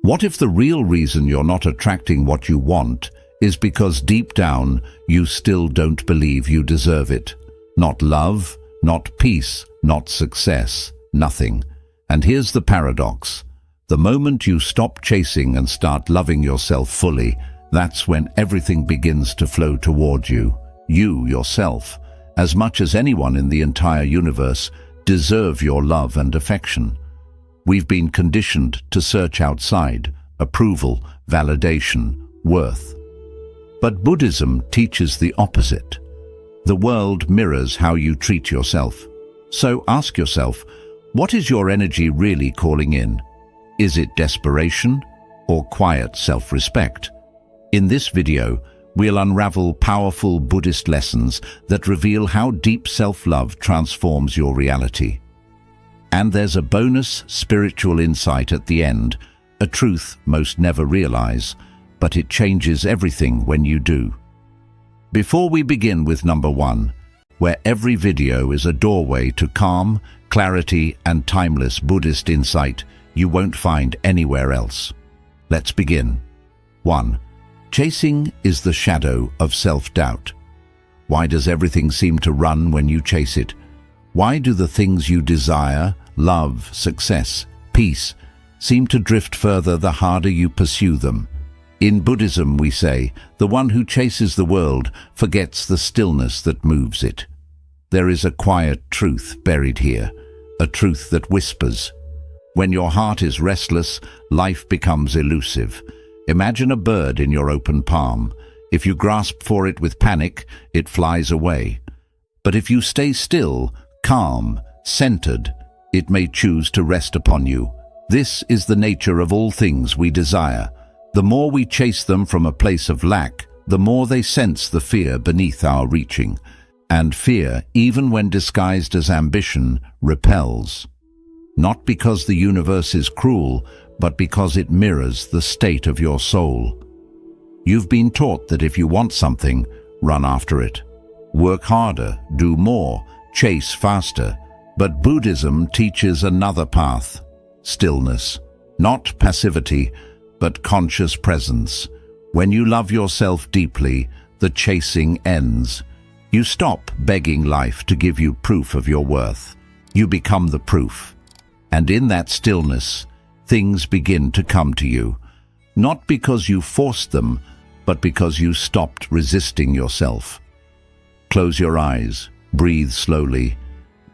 What if the real reason you're not attracting what you want is because deep down you still don't believe you deserve it? Not love, not peace, not success, nothing. And here's the paradox. The moment you stop chasing and start loving yourself fully, that's when everything begins to flow toward you. You, yourself, as much as anyone in the entire universe, deserve your love and affection. We've been conditioned to search outside, approval, validation, worth. But Buddhism teaches the opposite. The world mirrors how you treat yourself. So ask yourself, what is your energy really calling in? Is it desperation or quiet self-respect? In this video, we'll unravel powerful Buddhist lessons that reveal how deep self-love transforms your reality. And there's a bonus spiritual insight at the end, a truth most never realize, but it changes everything when you do. Before we begin with number 1, where every video is a doorway to calm, clarity, and timeless Buddhist insight you won't find anywhere else. Let's begin. 1. Chasing is the shadow of self-doubt. Why does everything seem to run when you chase it? Why do the things you desire, love, success, peace, seem to drift further the harder you pursue them? In Buddhism, we say, the one who chases the world forgets the stillness that moves it. There is a quiet truth buried here, a truth that whispers. When your heart is restless, life becomes elusive. Imagine a bird in your open palm. If you grasp for it with panic, it flies away. But if you stay still, calm, centered, it may choose to rest upon you. This is the nature of all things we desire. The more we chase them from a place of lack, the more they sense the fear beneath our reaching. And fear, even when disguised as ambition, repels. Not because the universe is cruel, but because it mirrors the state of your soul. You've been taught that if you want something, run after it. Work harder, do more, chase faster. But Buddhism teaches another path: stillness. Not passivity, but conscious presence. When you love yourself deeply, the chasing ends. You stop begging life to give you proof of your worth. You become the proof. And in that stillness, things begin to come to you. Not because you forced them, but because you stopped resisting yourself. Close your eyes, breathe slowly.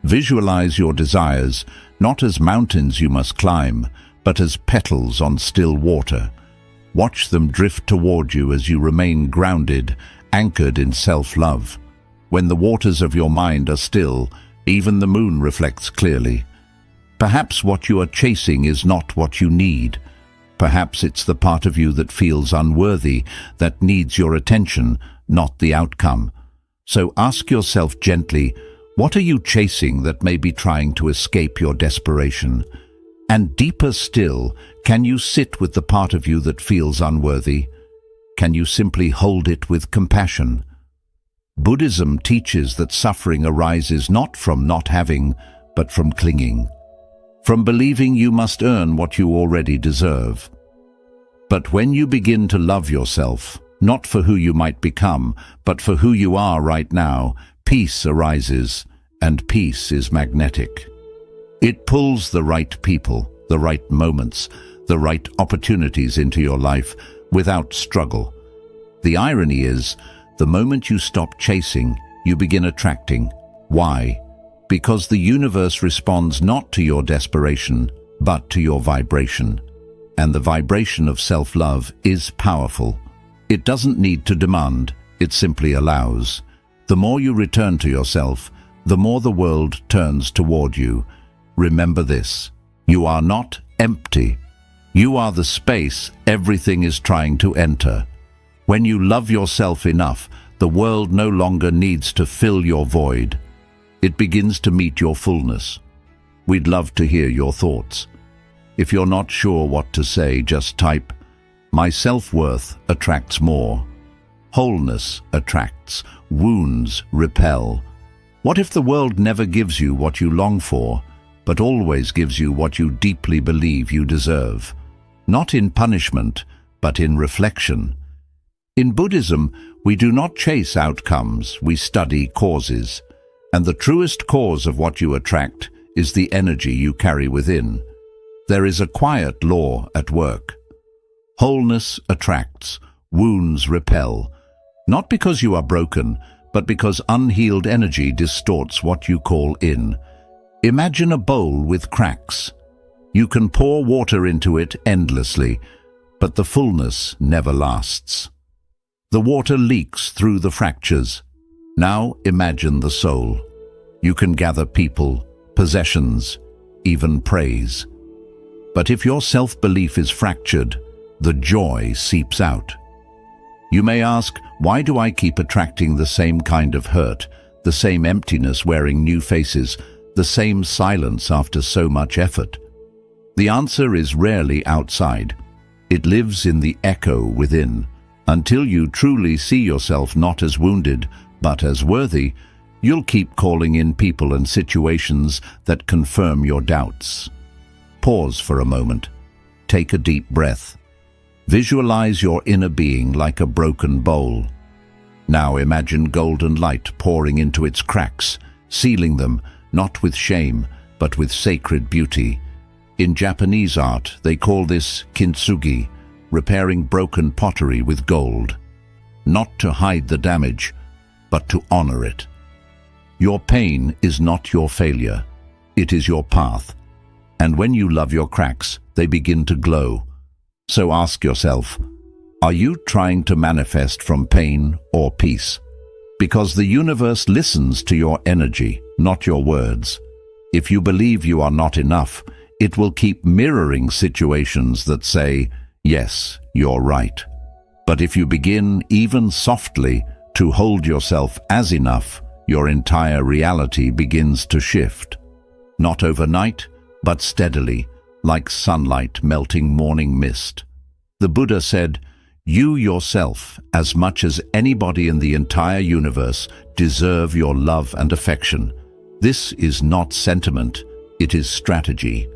Visualize your desires, not as mountains you must climb, but as petals on still water. Watch them drift toward you as you remain grounded, anchored in self-love. When the waters of your mind are still, even the moon reflects clearly. Perhaps what you are chasing is not what you need. Perhaps it's the part of you that feels unworthy, that needs your attention, not the outcome. So ask yourself gently, what are you chasing that may be trying to escape your desperation? And deeper still, can you sit with the part of you that feels unworthy? Can you simply hold it with compassion? Buddhism teaches that suffering arises not from not having, but from clinging. From believing you must earn what you already deserve. But when you begin to love yourself, not for who you might become, but for who you are right now, peace arises, and peace is magnetic. It pulls the right people, the right moments, the right opportunities into your life without struggle. The irony is, the moment you stop chasing, you begin attracting. Why? Because the universe responds not to your desperation, but to your vibration. And the vibration of self-love is powerful. It doesn't need to demand, it simply allows. The more you return to yourself, the more the world turns toward you. Remember this: you are not empty. You are the space everything is trying to enter. When you love yourself enough, the world no longer needs to fill your void. It begins to meet your fullness. We'd love to hear your thoughts. If you're not sure what to say, just type, "My self-worth attracts more." Wholeness attracts. Wounds repel. What if the world never gives you what you long for, but always gives you what you deeply believe you deserve? not in punishment, but in reflection. In Buddhism, we do not chase outcomes, we study causes. And the truest cause of what you attract is the energy you carry within. There is a quiet law at work. Wholeness attracts, wounds repel, not because you are broken, but because unhealed energy distorts what you call in. Imagine a bowl with cracks. You can pour water into it endlessly, but the fullness never lasts. The water leaks through the fractures. Now imagine the soul. You can gather people, possessions, even praise. But if your self-belief is fractured, the joy seeps out. You may ask, why do I keep attracting the same kind of hurt, the same emptiness wearing new faces, the same silence after so much effort? The answer is rarely outside. It lives in the echo within. Until you truly see yourself not as wounded, but as worthy, you'll keep calling in people and situations that confirm your doubts. Pause for a moment. Take a deep breath. Visualize your inner being like a broken bowl. Now imagine golden light pouring into its cracks, sealing them, not with shame, but with sacred beauty. In Japanese art, they call this kintsugi, repairing broken pottery with gold. Not to hide the damage, but to honor it. Your pain is not your failure. It is your path. And when you love your cracks, they begin to glow. So ask yourself, are you trying to manifest from pain or peace? Because the universe listens to your energy, not your words. If you believe you are not enough, it will keep mirroring situations that say, yes, you're right. But if you begin, even softly, to hold yourself as enough, your entire reality begins to shift. Not overnight, but steadily, like sunlight melting morning mist. The Buddha said, you yourself, as much as anybody in the entire universe, deserve your love and affection. This is not sentiment, it is strategy.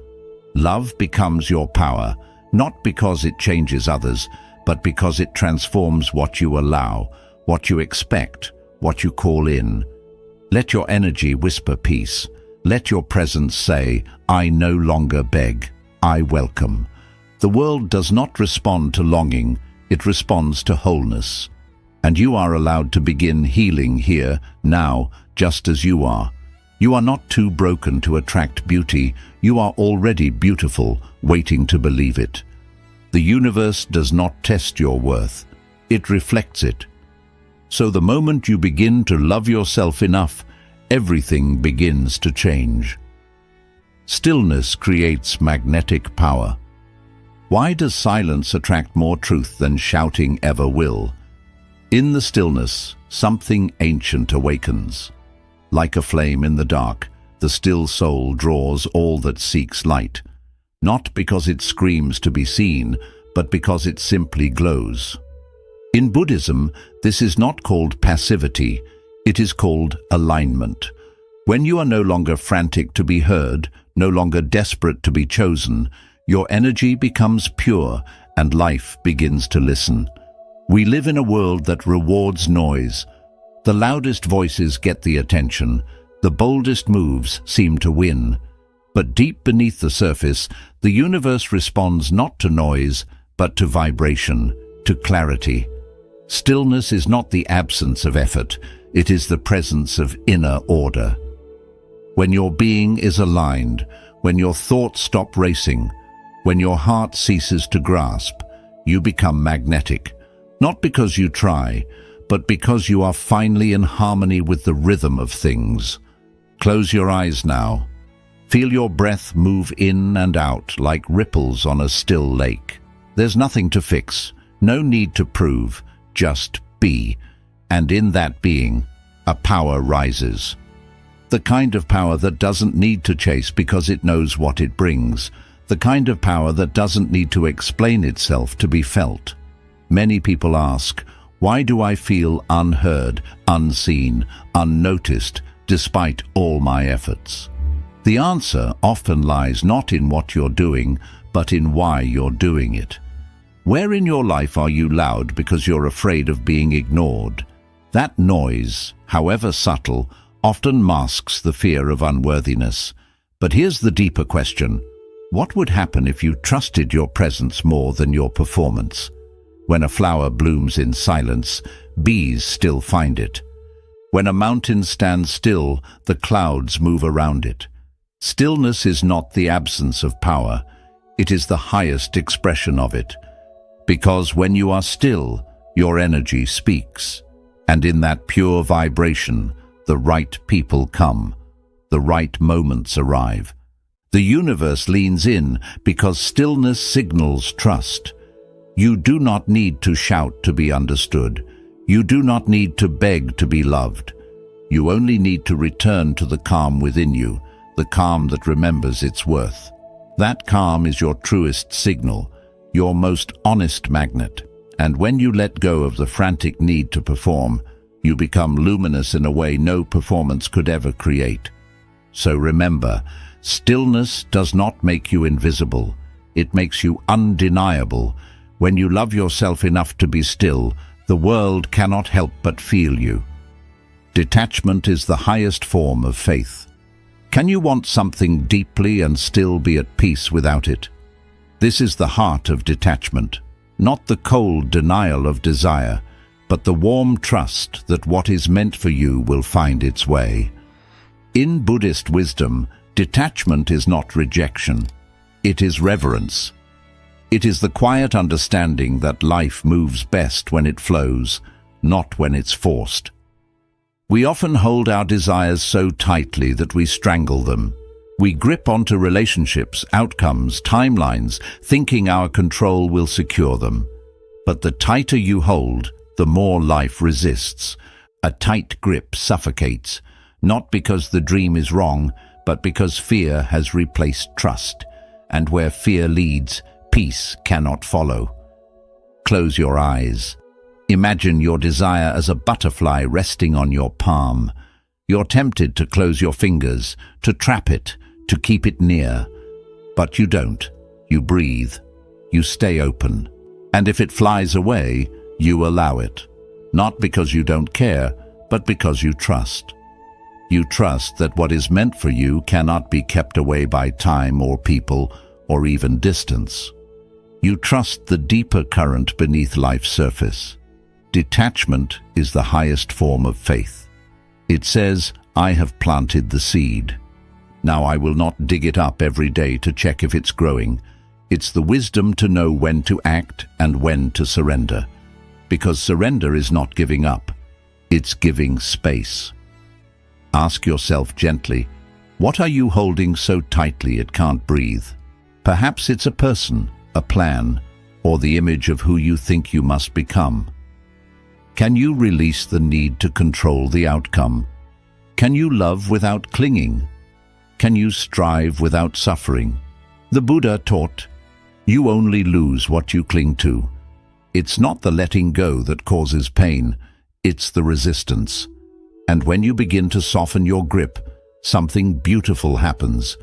Love becomes your power, not because it changes others, but because it transforms what you allow, what you expect, what you call in. Let your energy whisper peace. Let your presence say, I no longer beg, I welcome. The world does not respond to longing, it responds to wholeness. And you are allowed to begin healing here, now, just as you are. You are not too broken to attract beauty, you are already beautiful, waiting to believe it. The universe does not test your worth, it reflects it. So the moment you begin to love yourself enough, everything begins to change. Stillness creates magnetic power. Why does silence attract more truth than shouting ever will? In the stillness, something ancient awakens. Like a flame in the dark, the still soul draws all that seeks light, not because it screams to be seen, but because it simply glows. In Buddhism, this is not called passivity, it is called alignment. When you are no longer frantic to be heard, no longer desperate to be chosen, your energy becomes pure and life begins to listen. We live in a world that rewards noise. The loudest voices get the attention, the boldest moves seem to win. But deep beneath the surface, the universe responds not to noise, but to vibration, to clarity. Stillness is not the absence of effort, it is the presence of inner order. When your being is aligned, when your thoughts stop racing, when your heart ceases to grasp, you become magnetic, not because you try, but because you are finally in harmony with the rhythm of things. Close your eyes now. Feel your breath move in and out like ripples on a still lake. There's nothing to fix, no need to prove, just be. And in that being, a power rises. The kind of power that doesn't need to chase because it knows what it brings. The kind of power that doesn't need to explain itself to be felt. Many people ask, why do I feel unheard, unseen, unnoticed, despite all my efforts? The answer often lies not in what you're doing, but in why you're doing it. Where in your life are you loud because you're afraid of being ignored? That noise, however subtle, often masks the fear of unworthiness. But here's the deeper question. What would happen if you trusted your presence more than your performance? When a flower blooms in silence, bees still find it. When a mountain stands still, the clouds move around it. Stillness is not the absence of power. It is the highest expression of it. Because when you are still, your energy speaks. And in that pure vibration, the right people come. The right moments arrive. The universe leans in because stillness signals trust. You do not need to shout to be understood. You do not need to beg to be loved. You only need to return to the calm within you, the calm that remembers its worth. That calm is your truest signal, your most honest magnet. And when you let go of the frantic need to perform, you become luminous in a way no performance could ever create. So remember, stillness does not make you invisible. It makes you undeniable. When you love yourself enough to be still, the world cannot help but feel you. Detachment is the highest form of faith. Can you want something deeply and still be at peace without it? This is the heart of detachment, not the cold denial of desire, but the warm trust that what is meant for you will find its way. In Buddhist wisdom, detachment is not rejection. It is reverence. It is the quiet understanding that life moves best when it flows, not when it's forced. We often hold our desires so tightly that we strangle them. We grip onto relationships, outcomes, timelines, thinking our control will secure them. But the tighter you hold, the more life resists. A tight grip suffocates, not because the dream is wrong, but because fear has replaced trust. And where fear leads, peace cannot follow. Close your eyes. Imagine your desire as a butterfly resting on your palm. You're tempted to close your fingers, to trap it, to keep it near. But you don't. You breathe. You stay open. And if it flies away, you allow it. Not because you don't care, but because you trust. You trust that what is meant for you cannot be kept away by time or people or even distance. You trust the deeper current beneath life's surface. Detachment is the highest form of faith. It says, I have planted the seed. Now I will not dig it up every day to check if it's growing. It's the wisdom to know when to act and when to surrender. Because surrender is not giving up. It's giving space. Ask yourself gently, what are you holding so tightly it can't breathe? Perhaps it's a person, a plan, or the image of who you think you must become. Can you release the need to control the outcome? Can you love without clinging? Can you strive without suffering? The Buddha taught, you only lose what you cling to. It's not the letting go that causes pain, it's the resistance. And when you begin to soften your grip, something beautiful happens.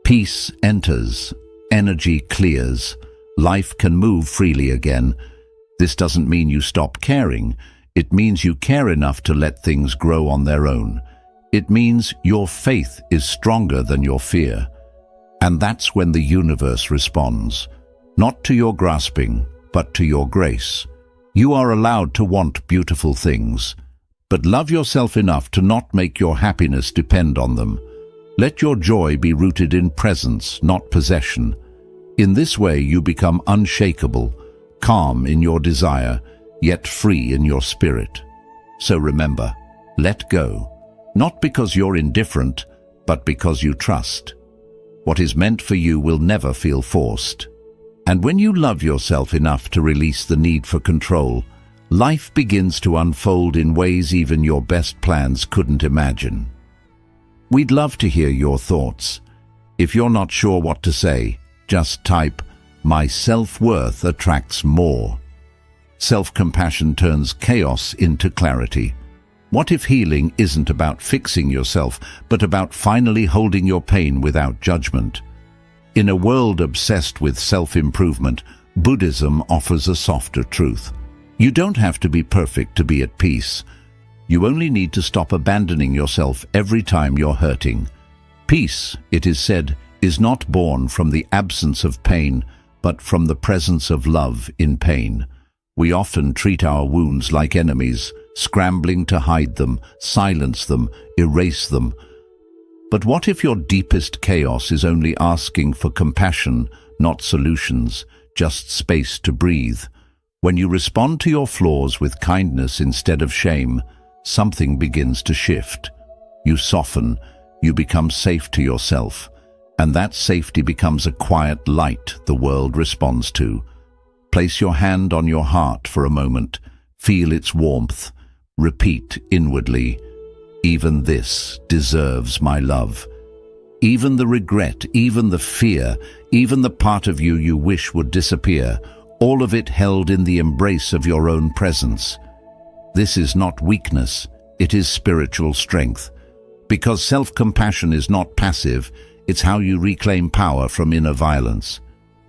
Peace enters, energy clears, life can move freely again. This doesn't mean you stop caring. It means you care enough to let things grow on their own. It means your faith is stronger than your fear. And that's when the universe responds, not to your grasping, but to your grace. You are allowed to want beautiful things, but love yourself enough to not make your happiness depend on them. Let your joy be rooted in presence, not possession. In this way you become unshakable, calm in your desire, yet free in your spirit. So remember, let go, not because you're indifferent, but because you trust. What is meant for you will never feel forced. And when you love yourself enough to release the need for control, life begins to unfold in ways even your best plans couldn't imagine. We'd love to hear your thoughts. If you're not sure what to say, just type, "My self-worth attracts more." Self-compassion turns chaos into clarity. What if healing isn't about fixing yourself, but about finally holding your pain without judgment? In a world obsessed with self-improvement, Buddhism offers a softer truth. You don't have to be perfect to be at peace. You only need to stop abandoning yourself every time you're hurting. Peace, it is said, is not born from the absence of pain, but from the presence of love in pain. We often treat our wounds like enemies, scrambling to hide them, silence them, erase them. But what if your deepest chaos is only asking for compassion, not solutions, just space to breathe? When you respond to your flaws with kindness instead of shame, something begins to shift. You soften, you become safe to yourself, and that safety becomes a quiet light the world responds to. Place your hand on your heart for a moment, feel its warmth, repeat inwardly, "Even this deserves my love." Even the regret, even the fear, even the part of you you wish would disappear, all of it held in the embrace of your own presence. This is not weakness, it is spiritual strength. Because self-compassion is not passive, it's how you reclaim power from inner violence.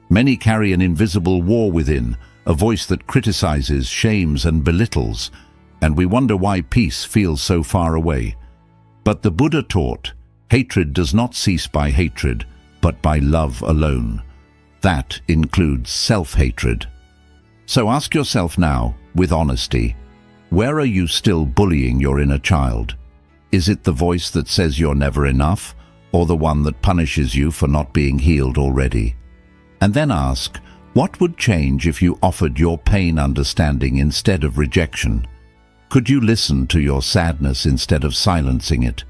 Many carry an invisible war within, a voice that criticizes, shames, and belittles, and we wonder why peace feels so far away. But the Buddha taught, hatred does not cease by hatred, but by love alone. That includes self-hatred. So ask yourself now, with honesty, where are you still bullying your inner child? Is it the voice that says you're never enough, or the one that punishes you for not being healed already? And then ask, what would change if you offered your pain understanding instead of rejection? Could you listen to your sadness instead of silencing it?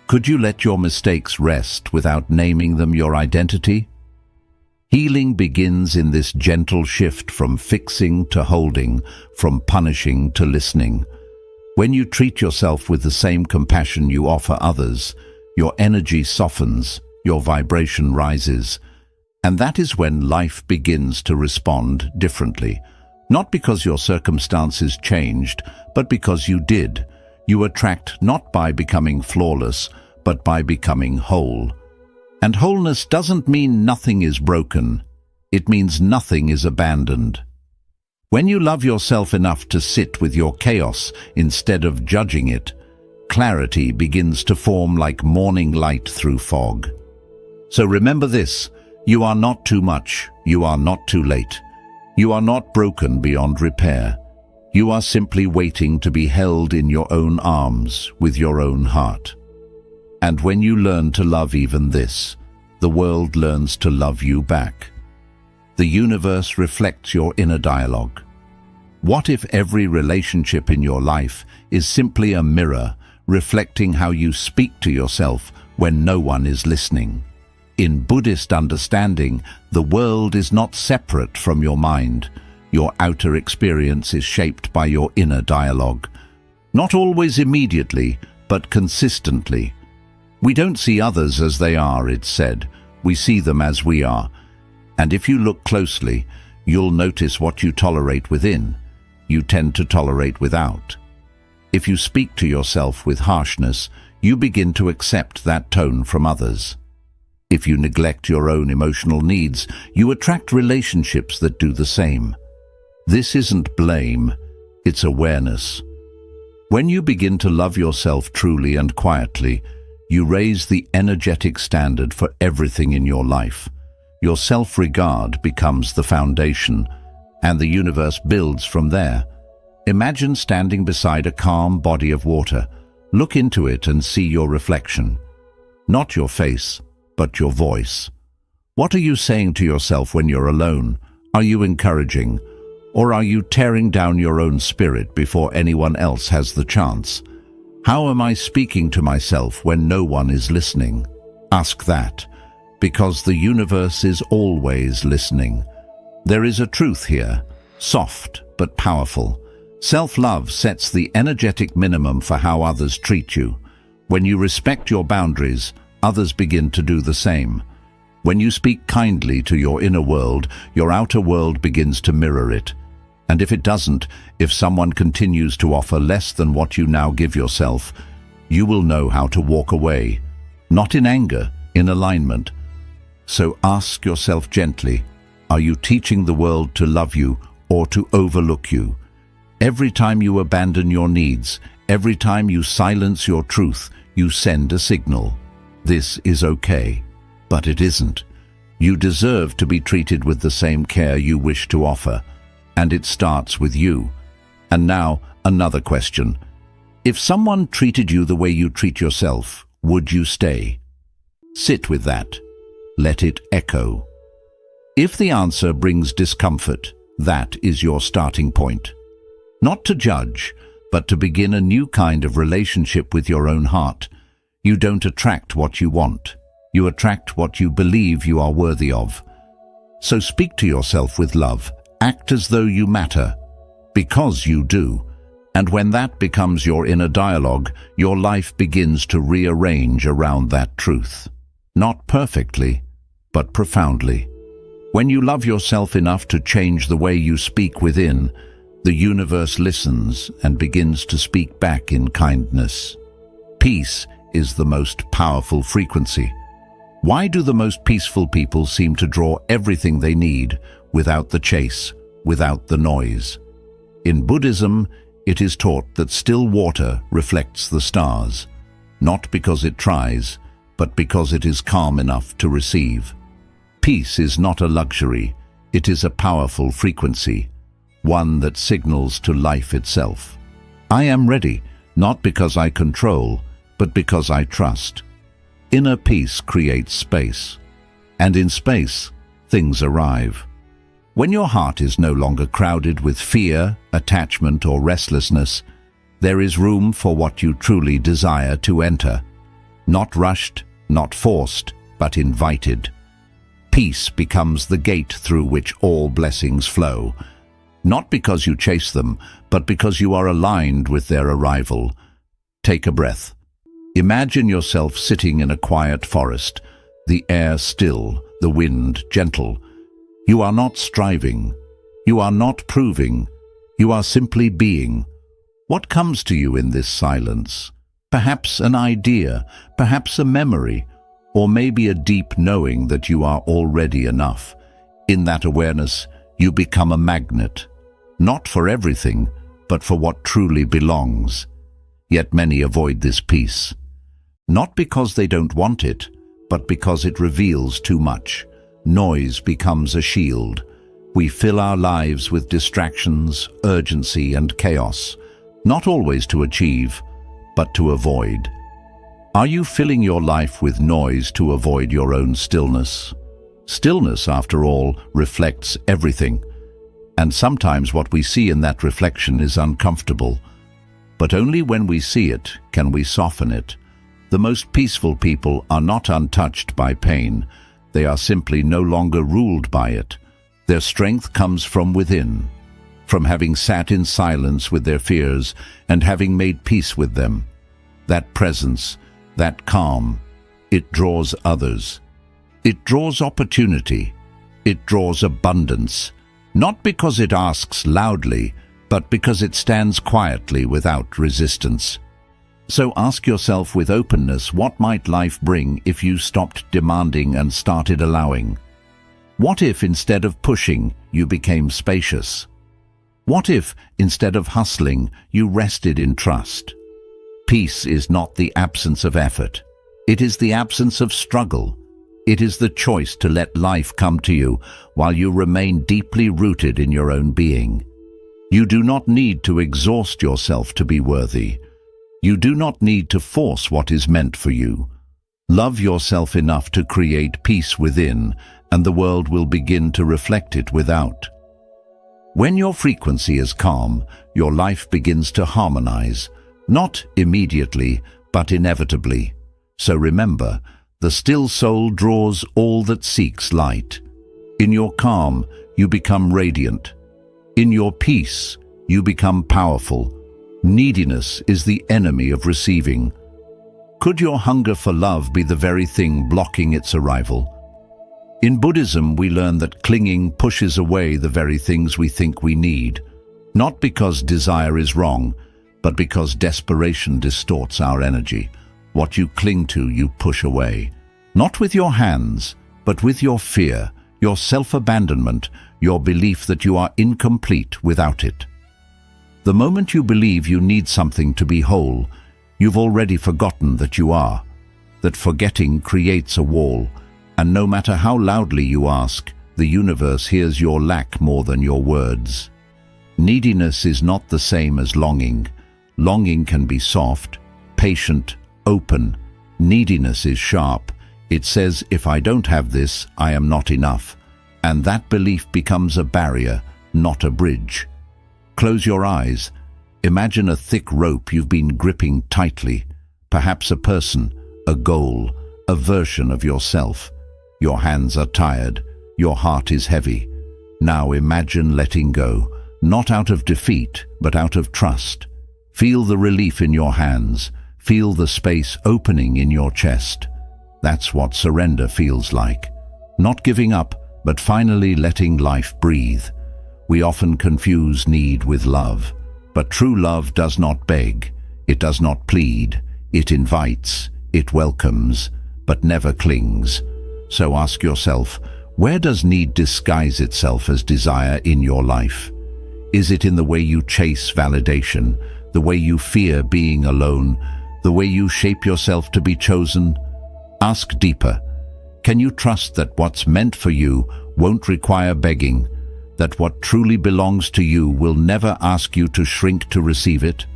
Could you let your mistakes rest without naming them your identity? Healing begins in this gentle shift from fixing to holding, from punishing to listening. When you treat yourself with the same compassion you offer others, your energy softens, your vibration rises, and that is when life begins to respond differently. Not because your circumstances changed, but because you did. You attract not by becoming flawless, but by becoming whole. And wholeness doesn't mean nothing is broken. It means nothing is abandoned. When you love yourself enough to sit with your chaos instead of judging it, clarity begins to form like morning light through fog. So remember this, you are not too much, you are not too late. You are not broken beyond repair. You are simply waiting to be held in your own arms with your own heart. And when you learn to love even this, the world learns to love you back. The universe reflects your inner dialogue. What if every relationship in your life is simply a mirror reflecting how you speak to yourself when no one is listening? In Buddhist understanding, the world is not separate from your mind. Your outer experience is shaped by your inner dialogue. Not always immediately, but consistently. We don't see others as they are, it's said. We see them as we are. And if you look closely, you'll notice what you tolerate within, you tend to tolerate without. If you speak to yourself with harshness, you begin to accept that tone from others. If you neglect your own emotional needs, you attract relationships that do the same. This isn't blame, it's awareness. When you begin to love yourself truly and quietly, you raise the energetic standard for everything in your life. Your self-regard becomes the foundation, and the universe builds from there. Imagine standing beside a calm body of water. Look into it and see your reflection. Not your face, but your voice. What are you saying to yourself when you're alone? Are you encouraging? Or are you tearing down your own spirit before anyone else has the chance? How am I speaking to myself when no one is listening? Ask that, because the universe is always listening. There is a truth here, soft but powerful. Self-love sets the energetic minimum for how others treat you. When you respect your boundaries, others begin to do the same. When you speak kindly to your inner world, your outer world begins to mirror it. And if it doesn't, if someone continues to offer less than what you now give yourself, you will know how to walk away. Not in anger, in alignment. So ask yourself gently, are you teaching the world to love you or to overlook you? Every time you abandon your needs, every time you silence your truth, you send a signal. This is okay, but it isn't. You deserve to be treated with the same care you wish to offer, and it starts with you. And now, another question. If someone treated you the way you treat yourself, would you stay? Sit with that. Let it echo. If the answer brings discomfort, that is your starting point. Not to judge, but to begin a new kind of relationship with your own heart. You don't attract what you want. You attract what you believe you are worthy of. So speak to yourself with love. Act as though you matter, because you do. And when that becomes your inner dialogue, your life begins to rearrange around that truth. Not perfectly, but profoundly. When you love yourself enough to change the way you speak within, the universe listens and begins to speak back in kindness. Peace is the most powerful frequency. Why do the most peaceful people seem to draw everything they need without the chase, without the noise? In Buddhism, it is taught that still water reflects the stars, not because it tries, but because it is calm enough to receive. Peace is not a luxury, it is a powerful frequency, one that signals to life itself. I am ready, not because I control, but because I trust. Inner peace creates space, and in space, things arrive. When your heart is no longer crowded with fear, attachment, or restlessness, there is room for what you truly desire to enter. Not rushed, not forced, but invited. Peace becomes the gate through which all blessings flow, not because you chase them, but because you are aligned with their arrival. Take a breath. Imagine yourself sitting in a quiet forest, the air still, the wind gentle. You are not striving. You are not proving. You are simply being. What comes to you in this silence? Perhaps an idea, perhaps a memory, or maybe a deep knowing that you are already enough. In that awareness, you become a magnet, not for everything, but for what truly belongs. Yet many avoid this peace, not because they don't want it, but because it reveals too much. Noise becomes a shield. We fill our lives with distractions, urgency, and chaos, not always to achieve, but to avoid. Are you filling your life with noise to avoid your own stillness? Stillness, after all, reflects everything. And sometimes what we see in that reflection is uncomfortable. But only when we see it can we soften it. The most peaceful people are not untouched by pain. They are simply no longer ruled by it. Their strength comes from within, from having sat in silence with their fears and having made peace with them. That presence, that calm, it draws others. It draws opportunity. It draws abundance, not because it asks loudly, but because it stands quietly without resistance. So ask yourself with openness, what might life bring if you stopped demanding and started allowing? What if instead of pushing, you became spacious? What if instead of hustling, you rested in trust? Peace is not the absence of effort. It is the absence of struggle. It is the choice to let life come to you while you remain deeply rooted in your own being. You do not need to exhaust yourself to be worthy. You do not need to force what is meant for you. Love yourself enough to create peace within, and the world will begin to reflect it without. When your frequency is calm, your life begins to harmonize, not immediately, but inevitably. So remember, the still soul draws all that seeks light. In your calm, you become radiant. In your peace, you become powerful. Neediness is the enemy of receiving. Could your hunger for love be the very thing blocking its arrival? In Buddhism, we learn that clinging pushes away the very things we think we need, not because desire is wrong, but because desperation distorts our energy. What you cling to, you push away. Not with your hands, but with your fear, your self-abandonment, your belief that you are incomplete without it. The moment you believe you need something to be whole, you've already forgotten that you are, that forgetting creates a wall, and no matter how loudly you ask, the universe hears your lack more than your words. Neediness is not the same as longing. Longing can be soft, patient, open. Neediness is sharp. It says, if I don't have this, I am not enough. And that belief becomes a barrier, not a bridge. Close your eyes. Imagine a thick rope you've been gripping tightly. Perhaps a person, a goal, a version of yourself. Your hands are tired. Your heart is heavy. Now imagine letting go, not out of defeat, but out of trust. Feel the relief in your hands. Feel the space opening in your chest. That's what surrender feels like. Not giving up, but finally letting life breathe. We often confuse need with love, but true love does not beg. It does not plead. It invites, it welcomes, but never clings. So ask yourself, where does need disguise itself as desire in your life? Is it in the way you chase validation, the way you fear being alone, the way you shape yourself to be chosen? Ask deeper. Can you trust that what's meant for you won't require begging, that what truly belongs to you will never ask you to shrink to receive it?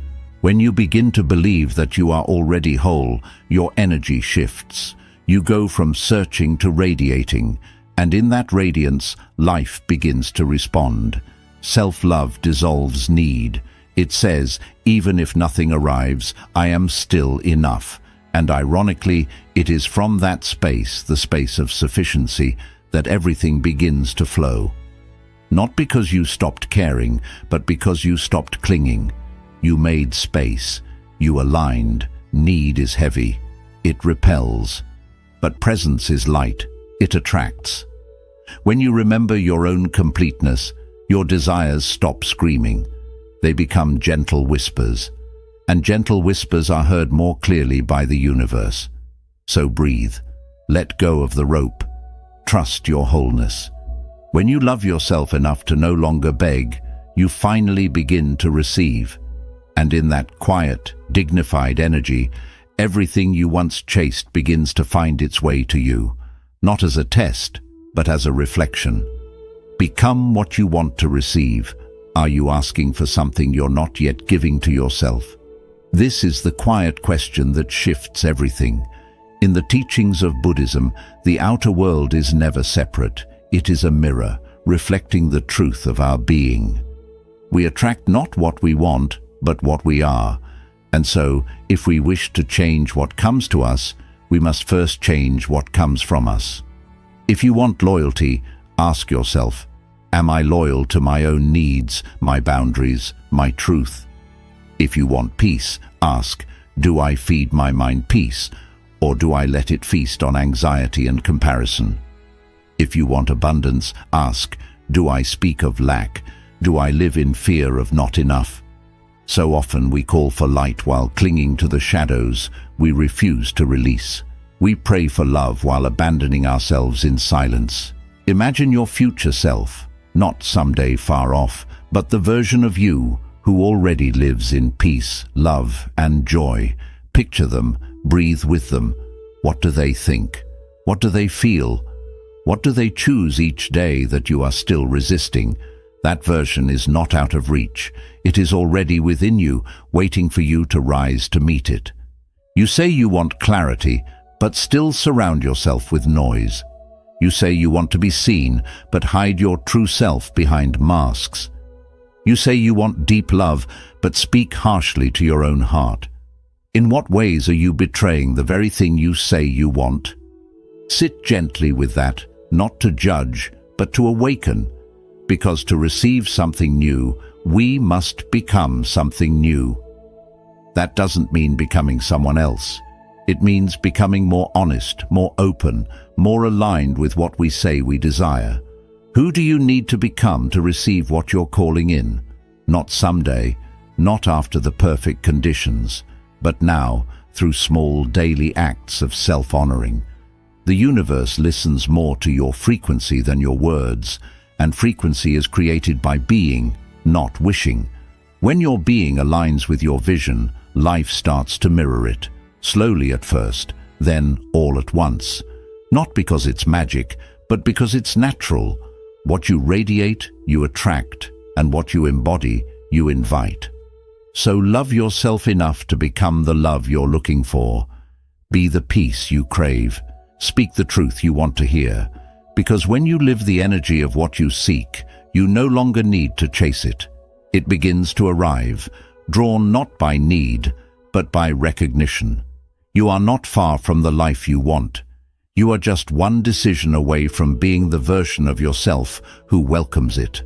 When you begin to believe that you are already whole, your energy shifts. You go from searching to radiating, and in that radiance, life begins to respond. Self-love dissolves need. It says, even if nothing arrives, I am still enough. And ironically, it is from that space, the space of sufficiency, that everything begins to flow. Not because you stopped caring, but because you stopped clinging. You made space. You aligned. Need is heavy. It repels. But presence is light. It attracts. When you remember your own completeness, your desires stop screaming. They become gentle whispers. And gentle whispers are heard more clearly by the universe. So breathe. Let go of the rope. Trust your wholeness. When you love yourself enough to no longer beg, you finally begin to receive. And in that quiet, dignified energy, everything you once chased begins to find its way to you, not as a test, but as a reflection. Become what you want to receive. Are you asking for something you're not yet giving to yourself? This is the quiet question that shifts everything. In the teachings of Buddhism, the outer world is never separate. It is a mirror, reflecting the truth of our being. We attract not what we want, but what we are. And so, if we wish to change what comes to us, we must first change what comes from us. If you want loyalty, ask yourself, am I loyal to my own needs, my boundaries, my truth? If you want peace, ask, do I feed my mind peace, or do I let it feast on anxiety and comparison? If you want abundance, ask, do I speak of lack? Do I live in fear of not enough? So often we call for light while clinging to the shadows we refuse to release. We pray for love while abandoning ourselves in silence. Imagine your future self, not someday far off, but the version of you who already lives in peace, love, and joy. Picture them, breathe with them. What do they think? What do they feel? What do they choose each day that you are still resisting? That version is not out of reach. It is already within you, waiting for you to rise to meet it. You say you want clarity, but still surround yourself with noise. You say you want to be seen, but hide your true self behind masks. You say you want deep love, but speak harshly to your own heart. In what ways are you betraying the very thing you say you want? Sit gently with that, not to judge, but to awaken. Because to receive something new, we must become something new. That doesn't mean becoming someone else. It means becoming more honest, more open, more aligned with what we say we desire. Who do you need to become to receive what you're calling in? Not someday, not after the perfect conditions, but now, through small daily acts of self-honoring. The universe listens more to your frequency than your words, and frequency is created by being, not wishing. When your being aligns with your vision, life starts to mirror it, slowly at first, then all at once. Not because it's magic, but because it's natural. What you radiate, you attract, and what you embody, you invite. So love yourself enough to become the love you're looking for. Be the peace you crave. Speak the truth you want to hear. Because when you live the energy of what you seek, you no longer need to chase it. It begins to arrive, drawn not by need, but by recognition. You are not far from the life you want. You are just one decision away from being the version of yourself who welcomes it.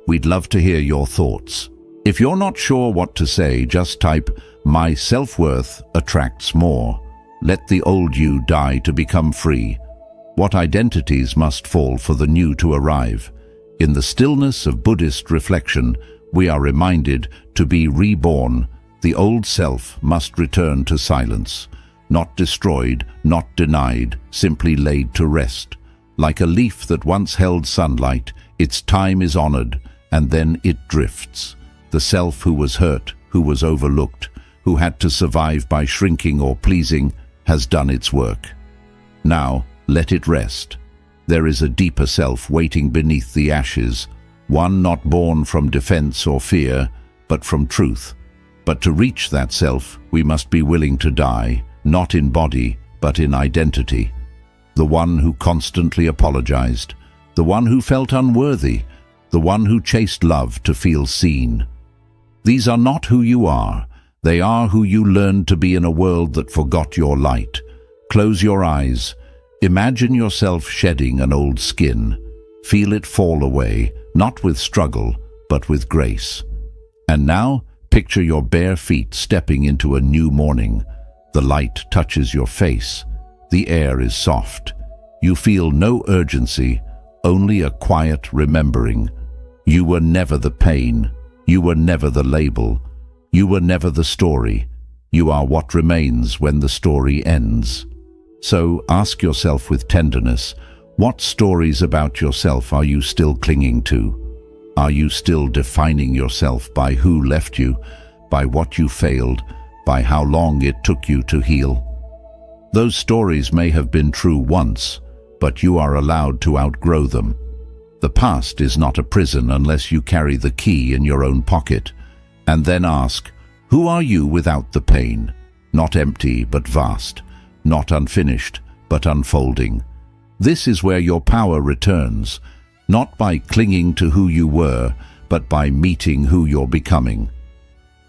We'd love to hear your thoughts. If you're not sure what to say, just type, "My self-worth attracts more. Let the old you die to become free." What identities must fall for the new to arrive? In the stillness of Buddhist reflection, we are reminded to be reborn. The old self must return to silence. Not destroyed, not denied, simply laid to rest. Like a leaf that once held sunlight, its time is honored, and then it drifts. The self who was hurt, who was overlooked, who had to survive by shrinking or pleasing, has done its work. Now, let it rest. There is a deeper self waiting beneath the ashes, one not born from defense or fear, but from truth. But to reach that self, we must be willing to die, not in body, but in identity. The one who constantly apologized, the one who felt unworthy, the one who chased love to feel seen. These are not who you are. They are who you learned to be in a world that forgot your light. Close your eyes. Imagine yourself shedding an old skin. Feel it fall away, not with struggle, but with grace. And now, picture your bare feet stepping into a new morning. The light touches your face. The air is soft. You feel no urgency, only a quiet remembering. You were never the pain. You were never the label. You were never the story. You are what remains when the story ends. So ask yourself with tenderness, what stories about yourself are you still clinging to? Are you still defining yourself by who left you, by what you failed, by how long it took you to heal? Those stories may have been true once, but you are allowed to outgrow them. The past is not a prison unless you carry the key in your own pocket. And then ask, who are you without the pain? Not empty, but vast. Not unfinished, but unfolding. This is where your power returns, not by clinging to who you were, but by meeting who you're becoming.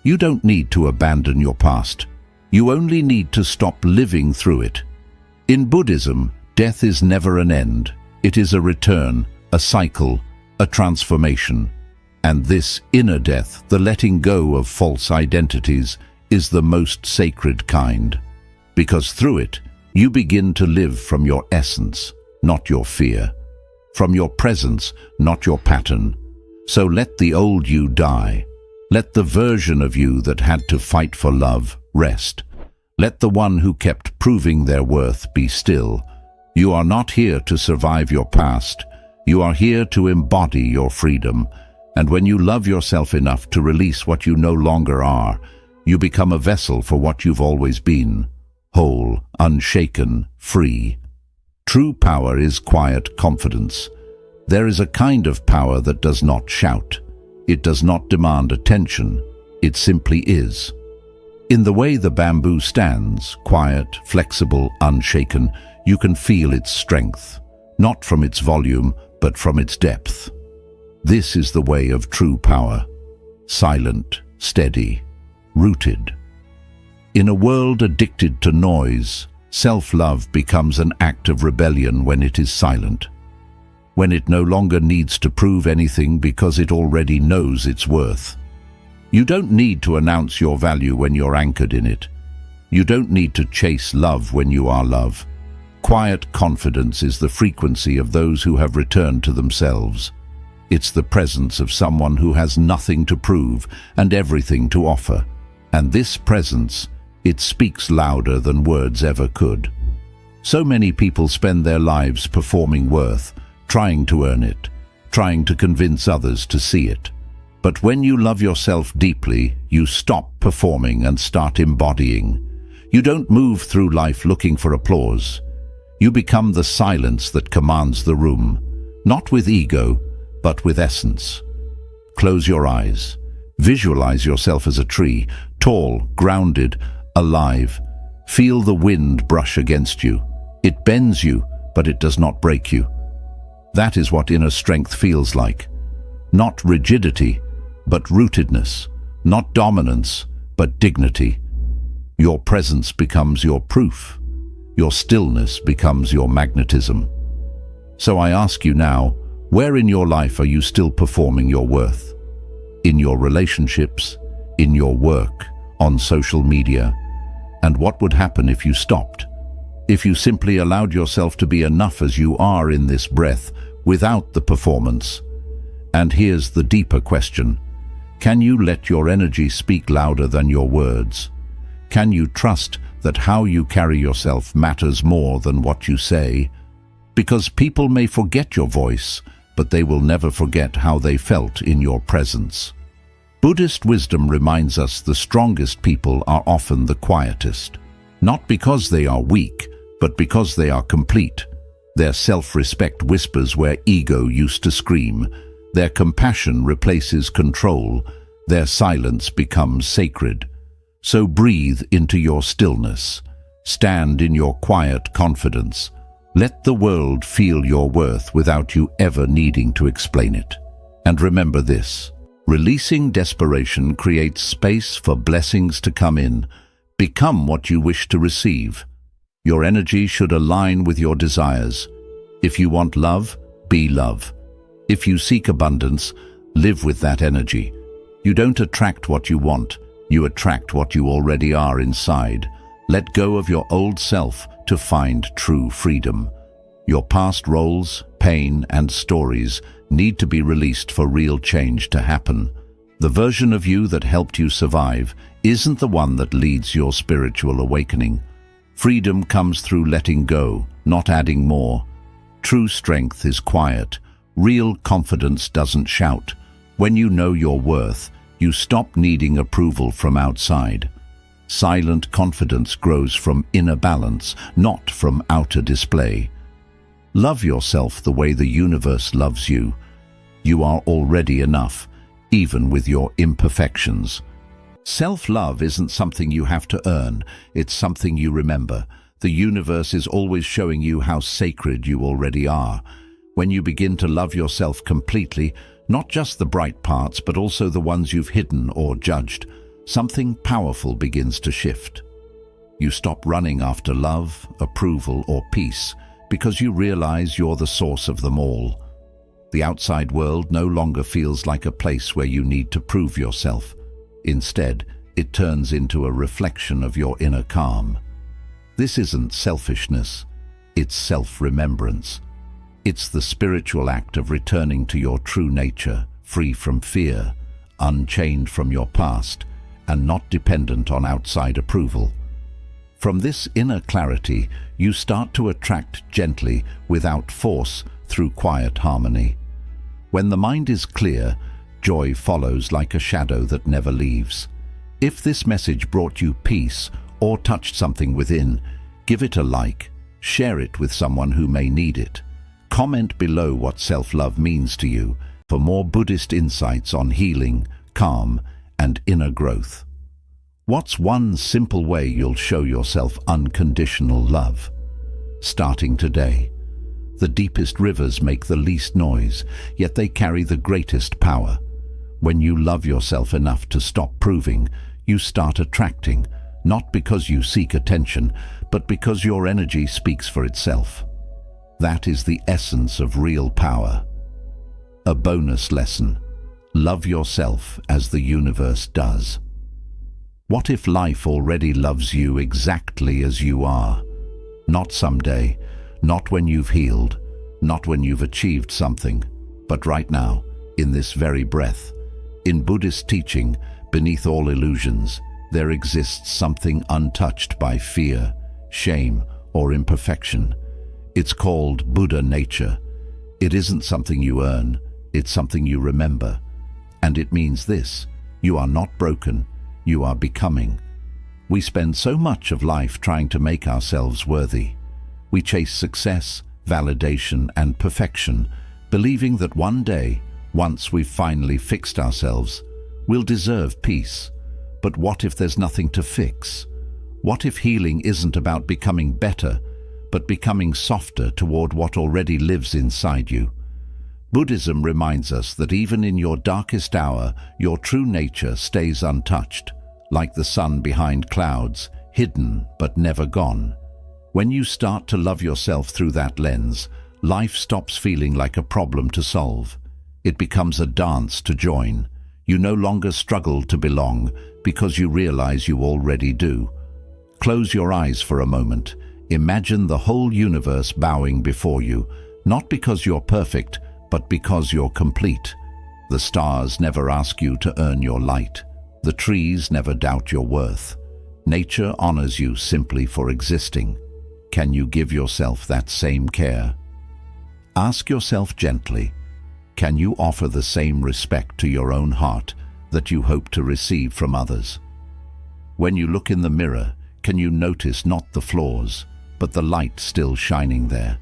You don't need to abandon your past. You only need to stop living through it. In Buddhism, death is never an end. It is a return, a cycle, a transformation. And this inner death, the letting go of false identities, is the most sacred kind. Because through it, you begin to live from your essence, not your fear. From your presence, not your pattern. So let the old you die. Let the version of you that had to fight for love rest. Let the one who kept proving their worth be still. You are not here to survive your past. You are here to embody your freedom. And when you love yourself enough to release what you no longer are, you become a vessel for what you've always been. Whole, unshaken, free. True power is quiet confidence. There is a kind of power that does not shout. It does not demand attention. It simply is. In the way the bamboo stands, quiet, flexible, unshaken, you can feel its strength, not from its volume, but from its depth. This is the way of true power. Silent, steady, rooted. In a world addicted to noise, self-love becomes an act of rebellion when it is silent. When it no longer needs to prove anything because it already knows its worth. You don't need to announce your value when you're anchored in it. You don't need to chase love when you are love. Quiet confidence is the frequency of those who have returned to themselves. It's the presence of someone who has nothing to prove and everything to offer. And this presence, it speaks louder than words ever could. So many people spend their lives performing worth, trying to earn it, trying to convince others to see it. But when you love yourself deeply, you stop performing and start embodying. You don't move through life looking for applause. You become the silence that commands the room, not with ego, but with essence. Close your eyes. Visualize yourself as a tree, tall, grounded, alive. Feel the wind brush against you. It bends you, but it does not break you. That is what inner strength feels like. Not rigidity, but rootedness. Not dominance, but dignity. Your presence becomes your proof. Your stillness becomes your magnetism. So I ask you now, where in your life are you still performing your worth? In your relationships, in your work, on social media? And what would happen if you stopped? If you simply allowed yourself to be enough as you are in this breath, without the performance? And here's the deeper question. Can you let your energy speak louder than your words? Can you trust that how you carry yourself matters more than what you say? Because people may forget your voice, but they will never forget how they felt in your presence. Buddhist wisdom reminds us the strongest people are often the quietest. Not because they are weak, but because they are complete. Their self-respect whispers where ego used to scream. Their compassion replaces control. Their silence becomes sacred. So breathe into your stillness. Stand in your quiet confidence. Let the world feel your worth without you ever needing to explain it. And remember this: releasing desperation creates space for blessings to come in. Become what you wish to receive. Your energy should align with your desires. If you want love, be love. If you seek abundance, live with that energy. You don't attract what you want, you attract what you already are inside. Let go of your old self to find true freedom. Your past roles, pain, and stories need to be released for real change to happen. The version of you that helped you survive isn't the one that leads your spiritual awakening. Freedom comes through letting go, not adding more. True strength is quiet. Real confidence doesn't shout. When you know your worth, you stop needing approval from outside. Silent confidence grows from inner balance, not from outer display. Love yourself the way the universe loves you. You are already enough, even with your imperfections. Self-love isn't something you have to earn, it's something you remember. The universe is always showing you how sacred you already are. When you begin to love yourself completely, not just the bright parts, but also the ones you've hidden or judged, something powerful begins to shift. You stop running after love, approval, or peace, because you realize you're the source of them all. The outside world no longer feels like a place where you need to prove yourself. Instead, it turns into a reflection of your inner calm. This isn't selfishness, it's self-remembrance. It's the spiritual act of returning to your true nature, free from fear, unchained from your past, and not dependent on outside approval. From this inner clarity, you start to attract gently, without force, through quiet harmony. When the mind is clear, joy follows like a shadow that never leaves. If this message brought you peace or touched something within, give it a like, share it with someone who may need it. Comment below what self-love means to you for more Buddhist insights on healing, calm, and inner growth. What's one simple way you'll show yourself unconditional love? Starting today. The deepest rivers make the least noise, yet they carry the greatest power. When you love yourself enough to stop proving, you start attracting, not because you seek attention, but because your energy speaks for itself. That is the essence of real power. A bonus lesson: love yourself as the universe does. What if life already loves you exactly as you are? Not someday, not when you've healed, not when you've achieved something, but right now, in this very breath. In Buddhist teaching, beneath all illusions, there exists something untouched by fear, shame, or imperfection. It's called Buddha nature. It isn't something you earn, it's something you remember. And it means this: you are not broken, you are becoming. We spend so much of life trying to make ourselves worthy. We chase success, validation, and perfection, believing that one day, once we've finally fixed ourselves, we'll deserve peace. But what if there's nothing to fix? What if healing isn't about becoming better, but becoming softer toward what already lives inside you? Buddhism reminds us that even in your darkest hour, your true nature stays untouched, like the sun behind clouds, hidden but never gone. When you start to love yourself through that lens, life stops feeling like a problem to solve. It becomes a dance to join. You no longer struggle to belong because you realize you already do. Close your eyes for a moment. Imagine the whole universe bowing before you, not because you're perfect, but because you're complete. The stars never ask you to earn your light. The trees never doubt your worth. Nature honors you simply for existing. Can you give yourself that same care? Ask yourself gently, can you offer the same respect to your own heart that you hope to receive from others? When you look in the mirror, can you notice not the flaws, but the light still shining there?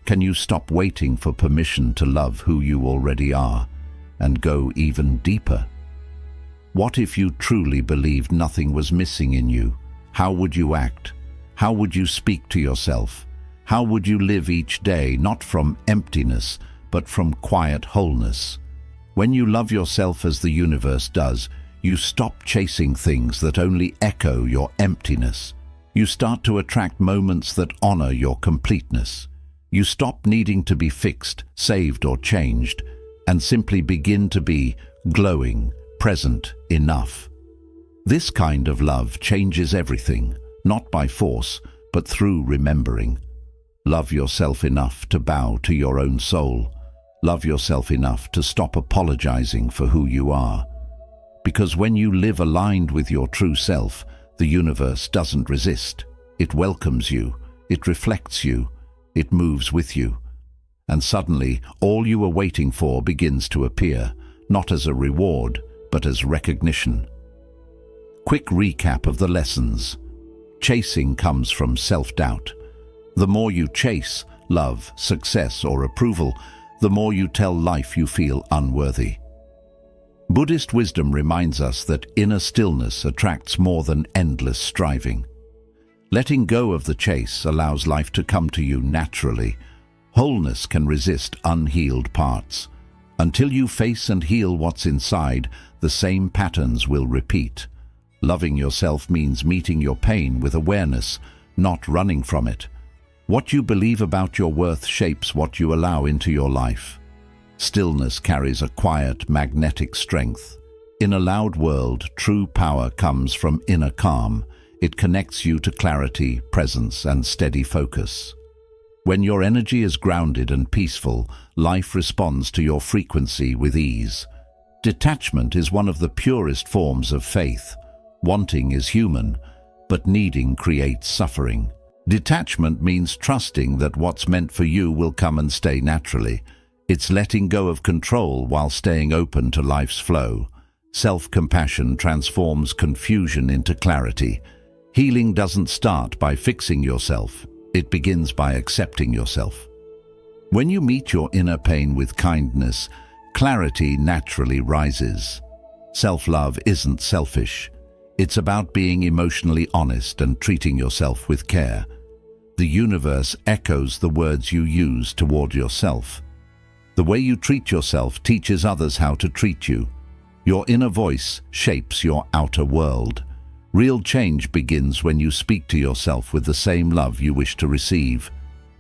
Can you stop waiting for permission to love who you already are and go even deeper? What if you truly believed nothing was missing in you? How would you act? How would you speak to yourself? How would you live each day, not from emptiness, but from quiet wholeness? When you love yourself as the universe does, you stop chasing things that only echo your emptiness. You start to attract moments that honor your completeness. You stop needing to be fixed, saved, or changed, and simply begin to be glowing, present, enough. This kind of love changes everything, not by force, but through remembering. Love yourself enough to bow to your own soul. Love yourself enough to stop apologizing for who you are. Because when you live aligned with your true self, the universe doesn't resist. It welcomes you, it reflects you, it moves with you. And suddenly, all you were waiting for begins to appear, not as a reward, but as recognition. Quick recap of the lessons. Chasing comes from self-doubt. The more you chase love, success, or approval, the more you tell life you feel unworthy. Buddhist wisdom reminds us that inner stillness attracts more than endless striving. Letting go of the chase allows life to come to you naturally. Wholeness can resist unhealed parts. Until you face and heal what's inside, the same patterns will repeat. Loving yourself means meeting your pain with awareness, not running from it. What you believe about your worth shapes what you allow into your life. Stillness carries a quiet, magnetic strength. In a loud world, true power comes from inner calm. It connects you to clarity, presence, and steady focus. When your energy is grounded and peaceful, life responds to your frequency with ease. Detachment is one of the purest forms of faith. Wanting is human, but needing creates suffering. Detachment means trusting that what's meant for you will come and stay naturally. It's letting go of control while staying open to life's flow. Self-compassion transforms confusion into clarity. Healing doesn't start by fixing yourself. It begins by accepting yourself. When you meet your inner pain with kindness, clarity naturally rises. Self-love isn't selfish. It's about being emotionally honest and treating yourself with care. The universe echoes the words you use toward yourself. The way you treat yourself teaches others how to treat you. Your inner voice shapes your outer world. Real change begins when you speak to yourself with the same love you wish to receive.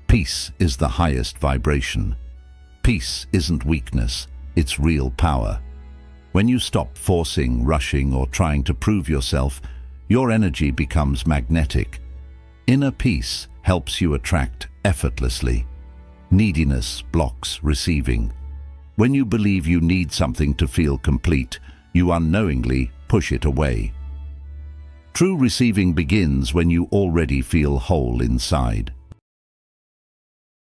Peace is the highest vibration. Peace isn't weakness, it's real power. When you stop forcing, rushing, or trying to prove yourself, your energy becomes magnetic. Inner peace helps you attract effortlessly. Neediness blocks receiving. When you believe you need something to feel complete, you unknowingly push it away. True receiving begins when you already feel whole inside.